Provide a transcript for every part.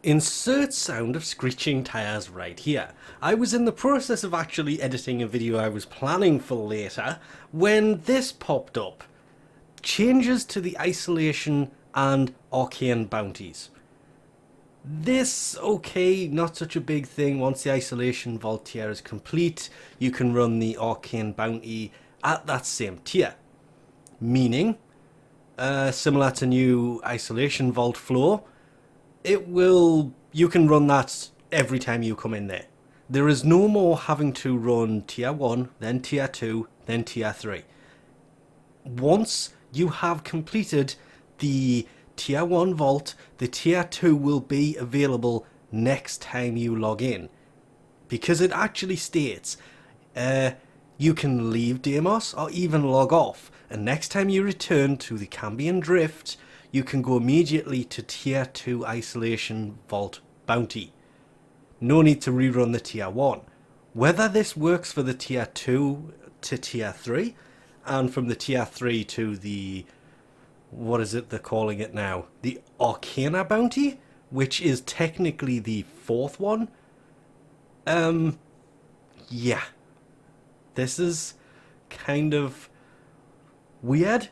Insert sound of screeching tyres right here. I was in the process of actually editing a video I was planning for later when this popped up. Changes to the isolation and arcane bounties. This, okay, not such a big thing. Once the isolation vault tier is complete, you can run the arcane bounty at that same tier. Meaning, similar to new isolation vault floor, you can run that every time you come in there. There is no more having to run tier 1, then tier 2, then tier 3. Once you have completed the tier 1 vault, the tier 2 will be available next time you log in. Because it actually states, you can leave Deimos or even log off, and next time you return to the Cambion Drift, you can go immediately to tier 2 isolation vault bounty. No need to rerun the tier 1. Whether this works for the tier 2 to tier 3, and from the tier 3 to the, what is it they're calling it now? The Arcana bounty, which is technically the 4th one. Yeah. This is kind of weird,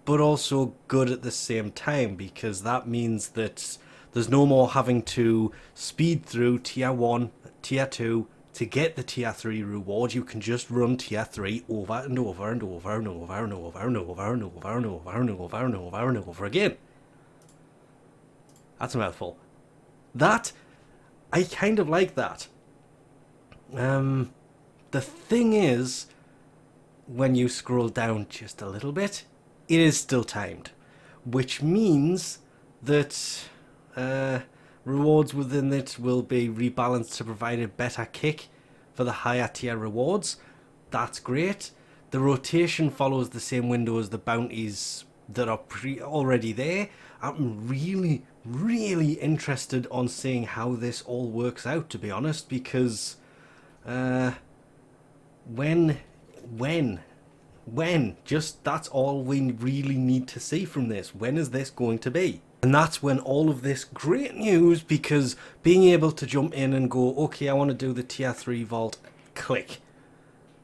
but also good at the same time, because that means that there's no more having to speed through tier 1, tier 2 to get the tier 3 reward. You can just run tier 3 over and over and over and over and over and over and over and over and over and over and over again. That's a mouthful. That, I kind of like that. The thing is, when you scroll down just a little bit, it is still timed, which means that rewards within it will be rebalanced to provide a better kick for the higher tier rewards. That's great. The rotation follows the same window as the bounties that are already there. I'm really interested on seeing how this all works out, to be honest, because just that's all we really need to see from this. When is this going to be? And that's when all of this great news, because being able to jump in and go, okay, I want to do the tier 3 vault, click.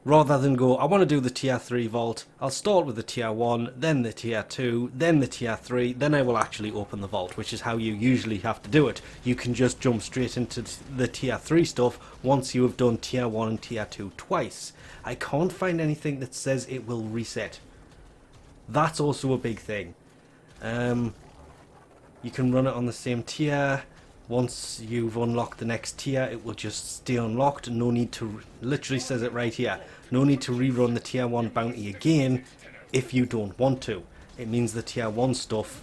Rather than go, I want to do the tier 3 vault, I'll start with the tier 1, then the tier 2, then the tier 3, then I will actually open the vault, which is how you usually have to do it. You can just jump straight into the tier 3 stuff once you have done tier 1 and tier 2 twice. I can't find anything that says it will reset. That's also a big thing. You can run it on the same tier. Once you've unlocked the next tier, it will just stay unlocked. No need to, literally says it right here, no need to rerun the tier 1 bounty again if you don't want to. It means the tier 1 stuff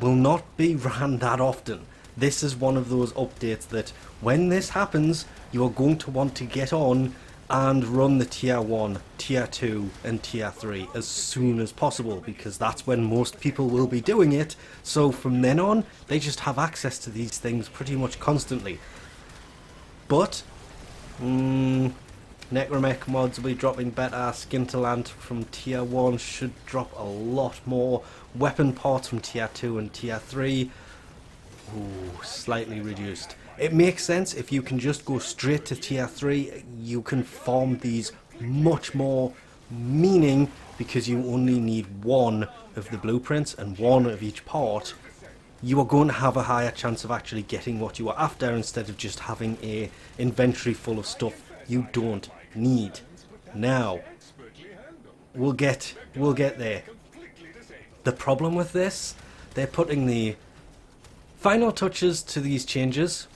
will not be ran that often. This is one of those updates that when this happens, you are going to want to get on and run the tier 1, tier 2 and tier 3 as soon as possible, because that's when most people will be doing it. So from then on, they just have access to these things pretty much constantly. But Necromech mods will be dropping better. Skinterland from tier 1 should drop a lot more. Weapon parts from tier 2 and tier 3, ooh, slightly reduced. It makes sense. If you can just go straight to tier 3, you can farm these much more, meaning because you only need one of the blueprints and one of each part, you are going to have a higher chance of actually getting what you are after, instead of just having a inventory full of stuff you don't need. Now, we'll get there. The problem with this, they're putting the final touches to these changes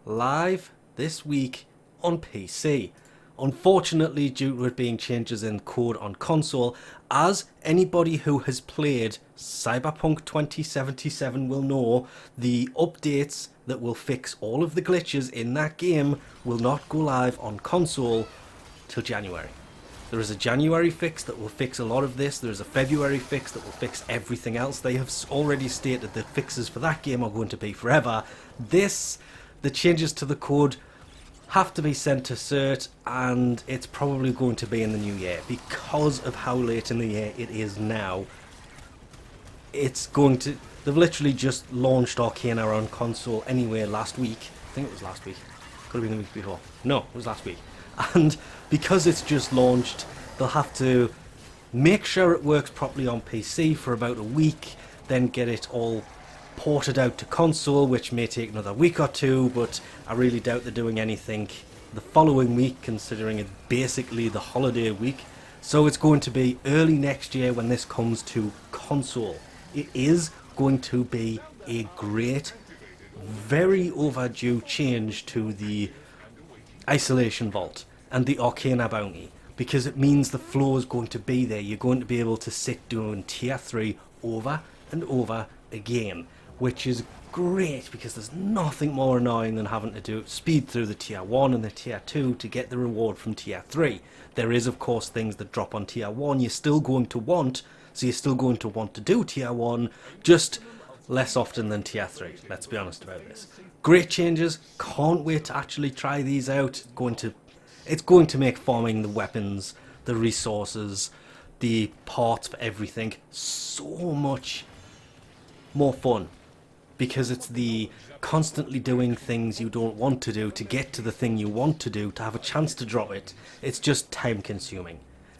live this week on PC. Unfortunately, due to it being changes in code on console, as anybody who has played Cyberpunk 2077 will know, the updates that will fix all of the glitches in that game will not go live on console till January. There is a January fix that will fix a lot of this. There is a February fix that will fix everything else. They have already stated that fixes for that game are going to be forever. The changes to the code have to be sent to cert, and it's probably going to be in the new year because of how late in the year it is now. it's going to... They've literally just launched Arcana on console anyway last week. I think it was last week. Could have been the week before. No, it was last week. And because it's just launched, they'll have to make sure it works properly on PC for about a week, then get it all ported out to console, which may take another week or two, but I really doubt they're doing anything the following week, considering it's basically the holiday week. So it's going to be early next year when this comes to console. It is going to be a great, very overdue change to the Isolation Vault and the Arcana bounty, because it means the flow is going to be there. You're going to be able to sit doing tier 3 over and over again, which is great, because there's nothing more annoying than having to do speed through the tier 1 and the tier 2 to get the reward from tier 3. There is of course things that drop on tier 1 you're still going to want, so you're still going to want to do tier 1, just less often than tier 3. Let's be honest about this. Great changes, can't wait to actually try these out. It's going to make farming the weapons, the resources, the parts for everything so much more fun, because it's the constantly doing things you don't want to do to get to the thing you want to do, to have a chance to drop it. It's just time consuming.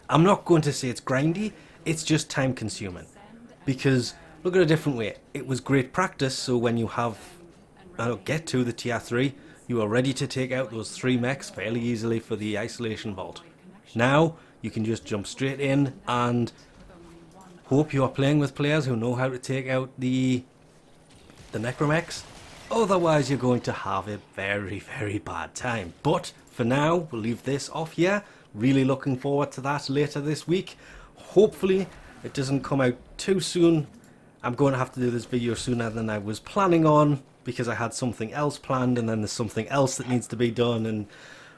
I'm not going to say it's grindy, it's just time consuming, because look at it a different way. It was great practice, so when you get to the tier 3, you are ready to take out those 3 mechs fairly easily for the Isolation Vault. Now you can just jump straight in and hope you are playing with players who know how to take out the necromechs. Otherwise you're going to have a very, very bad time. But for now, we'll leave this off here. Really looking forward to that later this week. Hopefully it doesn't come out too soon. I'm going to have to do this video sooner than I was planning on, because I had something else planned, and then there's something else that needs to be done, and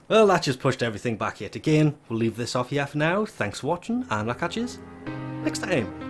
well, that just pushed everything back yet again. We'll leave this off here for now. Thanks for watching, and I'll catch you next time.